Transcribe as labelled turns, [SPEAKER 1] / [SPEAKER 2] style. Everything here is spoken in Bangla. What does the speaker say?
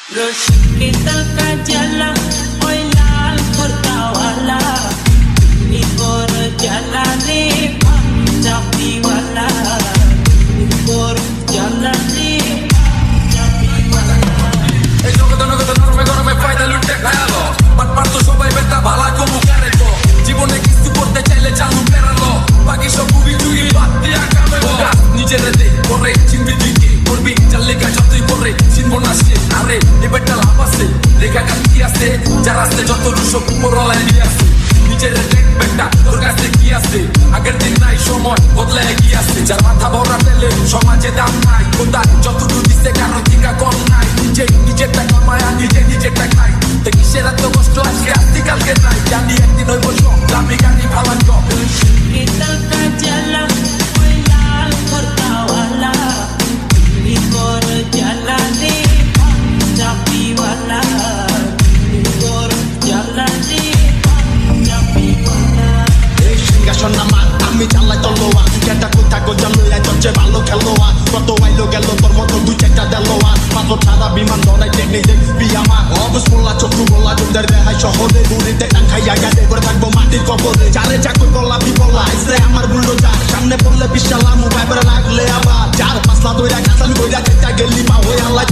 [SPEAKER 1] Kita kajalan, oi lal kurtawala. Ikor jalani, capi wala. Ikor jalani, capi wala.
[SPEAKER 2] এই জগতে নগদে নরমে গরমে ফায়দা লুটে খায়ালো বাট পারতো সবাই বেটা ভালা কমু কারে তো জীবনে কিছু করতে চাইলে চালু পেরালো বাকি সব বুবি টুই বাদ দিয়া কামে হোগা নিজের দে করে চিনবি তুই কে করবি চাললে কাজ যতই করে চিনবো না সে আরে এ বেটা লাভ আছে লেখা কান্তি আছে যার আসতে যত রুশো উপরওয়ালা নিয়ে আসে নিজের দেখ বেটা তোর কাছে কি আছে আগের দিন নাই সময় বদলে এগিয়ে আসছে যার মাথা ভরা তেলে সমাজে দাম নাই কোথায় যতটুকু দিচ্ছে কারো টিকা কম নাই নিজেরটা কামায়া নিজেরটা খাই তো কিসের এত কষ্ট আজকে আসতি কালকে নাই জানি একদিন হইব সব দামি গাড়ি ফালান কম
[SPEAKER 1] Kita kajalan, oi lal kurtawala. Ikor jalani, capi wala. Ikor jalani, capi wala.
[SPEAKER 3] এই সিংহাসন আমার আমি চালাই তলোয়ার যেটা কোথা গোজা লইয়া চলছে ভালো খেলোয়াড় কত আইলো গেল তোর মতো দুই চারটা দেলোয়ার পাথর ছাড়া বিমান ধরাই টেকনি দেখবি আমার অবস মোল্লা চক্ষু গোল্লা চোখদের দেখাই শহরে বুড়িতে টান খাইয়া গেছে করে থাকবো মাটির কবরে চারে চাকর গল্লা বিপল্লা আইসে আমার বুল্লো যার সামনে পড়লে বিশালা মোবাইল লাগলে আবার চার পাঁচলা দইরা কাঁচান কইরা চেষ্টা গেলি পা হয়ে আল্লাহ